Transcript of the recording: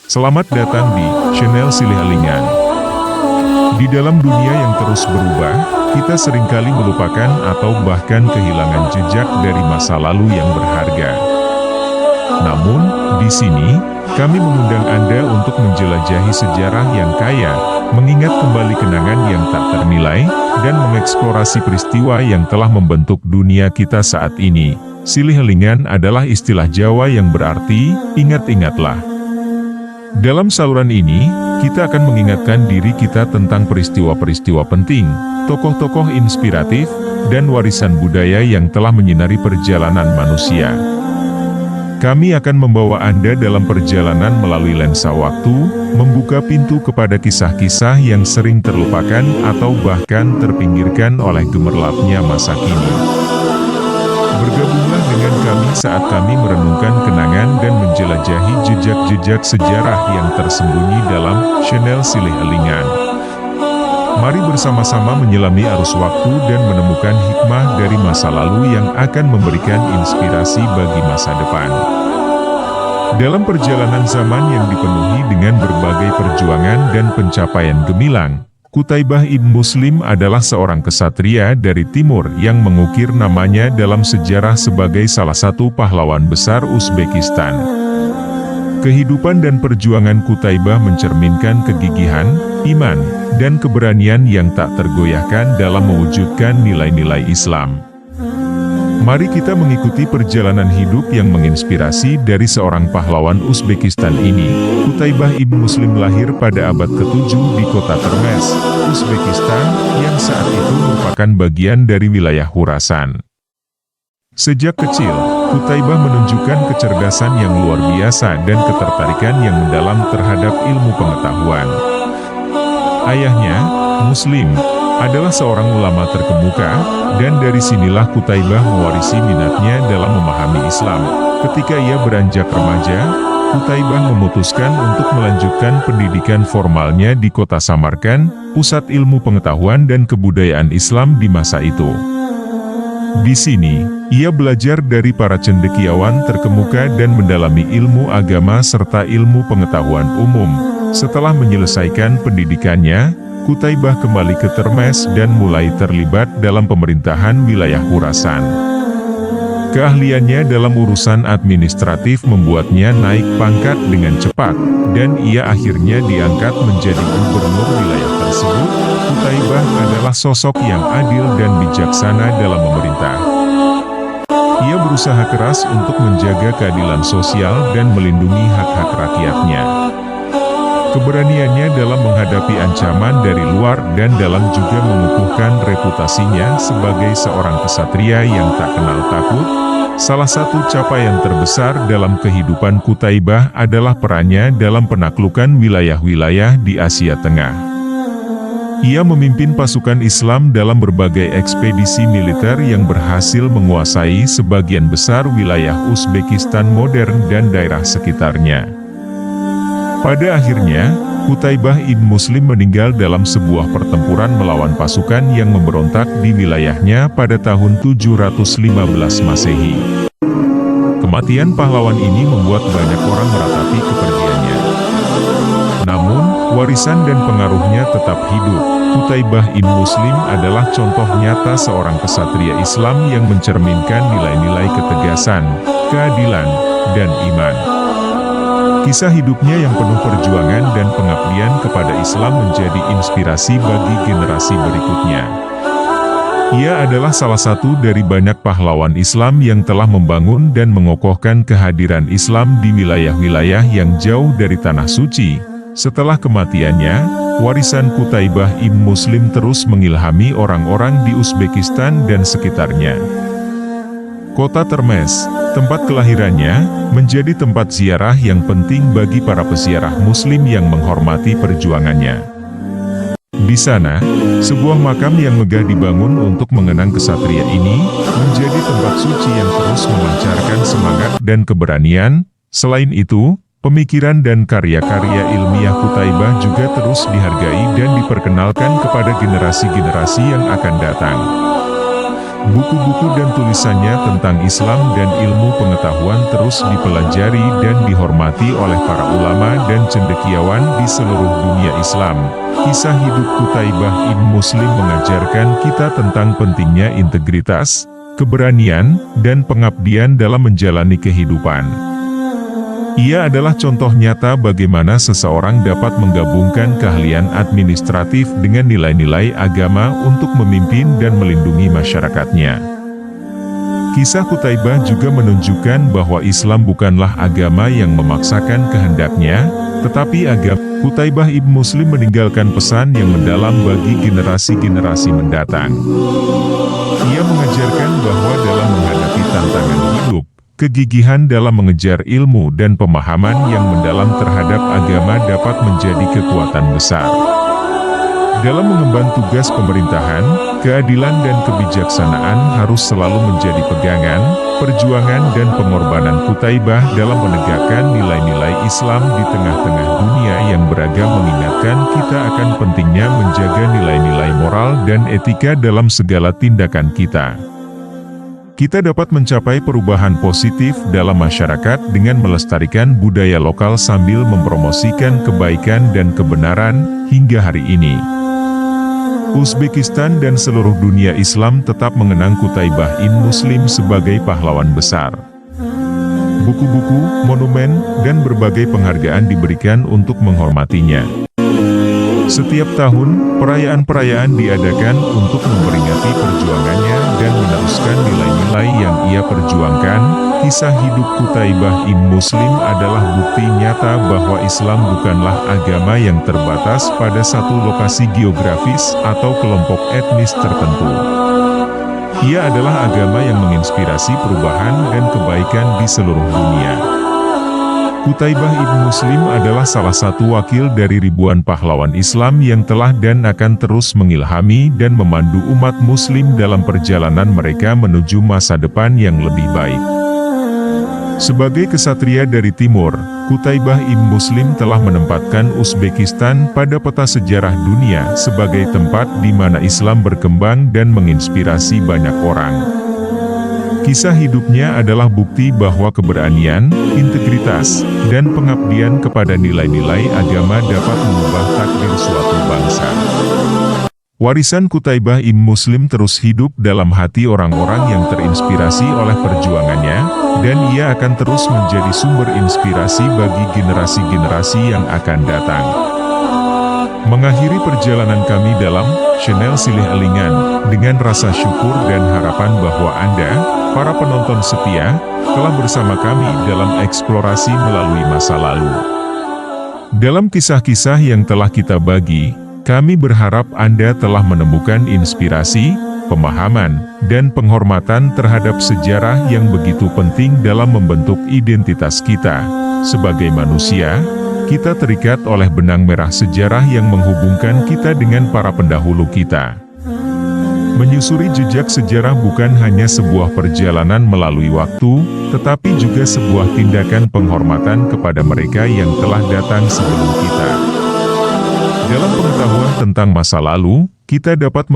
Selamat datang di channel Silih Alingan. Di dalam dunia yang terus berubah, kita seringkali melupakan atau bahkan kehilangan jejak dari masa lalu yang berharga. Namun, di sini, kami mengundang Anda untuk menjelajahi sejarah yang kaya, mengingat kembali kenangan yang tak ternilai, dan mengeksplorasi peristiwa yang telah membentuk dunia kita saat ini. Silih Alingan adalah istilah Jawa yang berarti, ingat-ingatlah. Dalam saluran ini, kita akan mengingatkan diri kita tentang peristiwa-peristiwa penting, tokoh-tokoh inspiratif, dan warisan budaya yang telah menyinari perjalanan manusia. Kami akan membawa Anda dalam perjalanan melalui lensa waktu, membuka pintu kepada kisah-kisah yang sering terlupakan atau bahkan terpinggirkan oleh gemerlapnya masa kini. Bergabunglah dengan kami saat kami merenungkan kenangan dan menjelajahi jejak-jejak sejarah yang tersembunyi dalam channel Silih Alingan. Mari bersama-sama menyelami arus waktu dan menemukan hikmah dari masa lalu yang akan memberikan inspirasi bagi masa depan. Dalam perjalanan zaman yang dipenuhi dengan berbagai perjuangan dan pencapaian gemilang, Qutaibah ibn Muslim adalah seorang kesatria dari timur yang mengukir namanya dalam sejarah sebagai salah satu pahlawan besar Uzbekistan. Kehidupan dan perjuangan Qutaibah mencerminkan kegigihan, iman, dan keberanian yang tak tergoyahkan dalam mewujudkan nilai-nilai Islam. Mari kita mengikuti perjalanan hidup yang menginspirasi dari seorang pahlawan Uzbekistan ini. Qutaibah ibn Muslim lahir pada abad ke-7 di kota Termes, Uzbekistan, yang saat itu merupakan bagian dari wilayah Khurasan. Sejak kecil, Qutaibah menunjukkan kecerdasan yang luar biasa dan ketertarikan yang mendalam terhadap ilmu pengetahuan. Ayahnya, Muslim, adalah seorang ulama terkemuka, dan dari sinilah Qutaibah mewarisi minatnya dalam memahami Islam. Ketika ia beranjak remaja, Qutaibah memutuskan untuk melanjutkan pendidikan formalnya di kota Samarkand, pusat ilmu pengetahuan dan kebudayaan Islam di masa itu. Di sini, ia belajar dari para cendekiawan terkemuka dan mendalami ilmu agama serta ilmu pengetahuan umum. Setelah menyelesaikan pendidikannya, Qutaibah kembali ke Termes dan mulai terlibat dalam pemerintahan wilayah Khurasan. Keahliannya dalam urusan administratif membuatnya naik pangkat dengan cepat, dan ia akhirnya diangkat menjadi gubernur wilayah tersebut. Qutaibah adalah sosok yang adil dan bijaksana dalam memerintah. Ia berusaha keras untuk menjaga keadilan sosial dan melindungi hak-hak rakyatnya. Keberaniannya dalam menghadapi ancaman dari luar dan dalam juga mengukuhkan reputasinya sebagai seorang kesatria yang tak kenal takut. Salah satu capaian terbesar dalam kehidupan Qutaibah adalah perannya dalam penaklukan wilayah-wilayah di Asia Tengah. Ia memimpin pasukan Islam dalam berbagai ekspedisi militer yang berhasil menguasai sebagian besar wilayah Uzbekistan modern dan daerah sekitarnya. Pada akhirnya, Qutaibah ibn Muslim meninggal dalam sebuah pertempuran melawan pasukan yang memberontak di wilayahnya pada tahun 715 Masehi. Kematian pahlawan ini membuat banyak orang meratapi kepergiannya. Namun, warisan dan pengaruhnya tetap hidup. Qutaibah ibn Muslim adalah contoh nyata seorang kesatria Islam yang mencerminkan nilai-nilai ketegasan, keadilan, dan iman. Kisah hidupnya yang penuh perjuangan dan pengabdian kepada Islam menjadi inspirasi bagi generasi berikutnya. Ia adalah salah satu dari banyak pahlawan Islam yang telah membangun dan mengokohkan kehadiran Islam di wilayah-wilayah yang jauh dari Tanah Suci. Setelah kematiannya, warisan Qutaibah ibn Muslim terus mengilhami orang-orang di Uzbekistan dan sekitarnya. Kota Termes, tempat kelahirannya, menjadi tempat ziarah yang penting bagi para peziarah Muslim yang menghormati perjuangannya. Di sana, sebuah makam yang megah dibangun untuk mengenang kesatria ini, menjadi tempat suci yang terus memancarkan semangat dan keberanian. Selain itu, pemikiran dan karya-karya ilmiah Qutaibah juga terus dihargai dan diperkenalkan kepada generasi-generasi yang akan datang. Buku-buku dan tulisannya tentang Islam dan ilmu pengetahuan terus dipelajari dan dihormati oleh para ulama dan cendekiawan di seluruh dunia Islam. Kisah hidup Qutaibah ibn Muslim mengajarkan kita tentang pentingnya integritas, keberanian, dan pengabdian dalam menjalani kehidupan. Ia adalah contoh nyata bagaimana seseorang dapat menggabungkan keahlian administratif dengan nilai-nilai agama untuk memimpin dan melindungi masyarakatnya. Kisah Qutaibah juga menunjukkan bahwa Islam bukanlah agama yang memaksakan kehendaknya, tetapi agama. Qutaibah ibn Muslim meninggalkan pesan yang mendalam bagi generasi-generasi mendatang. Ia mengajarkan bahwa dalam menghadapi tantangan hidup, kegigihan dalam mengejar ilmu dan pemahaman yang mendalam terhadap agama dapat menjadi kekuatan besar. Dalam mengemban tugas pemerintahan, keadilan dan kebijaksanaan harus selalu menjadi pegangan, perjuangan dan pengorbanan Qutaibah dalam menegakkan nilai-nilai Islam di tengah-tengah dunia yang beragam mengingatkan kita akan pentingnya menjaga nilai-nilai moral dan etika dalam segala tindakan kita. Kita dapat mencapai perubahan positif dalam masyarakat dengan melestarikan budaya lokal sambil mempromosikan kebaikan dan kebenaran hingga hari ini. Uzbekistan dan seluruh dunia Islam tetap mengenang Qutaibah ibn Muslim sebagai pahlawan besar. Buku-buku, monumen, dan berbagai penghargaan diberikan untuk menghormatinya. Setiap tahun, perayaan-perayaan diadakan untuk memperingati perjuangannya dan meneruskan nilai-nilai yang ia perjuangkan. Kisah hidup Qutaibah ibn Muslim adalah bukti nyata bahwa Islam bukanlah agama yang terbatas pada satu lokasi geografis atau kelompok etnis tertentu. Ia adalah agama yang menginspirasi perubahan dan kebaikan di seluruh dunia. Qutaibah ibn Muslim adalah salah satu wakil dari ribuan pahlawan Islam yang telah dan akan terus mengilhami dan memandu umat Muslim dalam perjalanan mereka menuju masa depan yang lebih baik. Sebagai kesatria dari timur, Qutaibah ibn Muslim telah menempatkan Uzbekistan pada peta sejarah dunia sebagai tempat di mana Islam berkembang dan menginspirasi banyak orang. Kisah hidupnya adalah bukti bahwa keberanian, integritas, dan pengabdian kepada nilai-nilai agama dapat mengubah takdir suatu bangsa. Warisan Qutaibah ibn Muslim terus hidup dalam hati orang-orang yang terinspirasi oleh perjuangannya, dan ia akan terus menjadi sumber inspirasi bagi generasi-generasi yang akan datang. Mengakhiri perjalanan kami dalam channel Silih Alingan, dengan rasa syukur dan harapan bahwa Anda, para penonton setia, telah bersama kami dalam eksplorasi melalui masa lalu. Dalam kisah-kisah yang telah kita bagi, kami berharap Anda telah menemukan inspirasi, pemahaman, dan penghormatan terhadap sejarah yang begitu penting dalam membentuk identitas kita. Sebagai manusia, kita terikat oleh benang merah sejarah yang menghubungkan kita dengan para pendahulu kita. Menyusuri jejak sejarah bukan hanya sebuah perjalanan melalui waktu, tetapi juga sebuah tindakan penghormatan kepada mereka yang telah datang sebelum kita. Dalam pengetahuan tentang masa lalu, kita dapat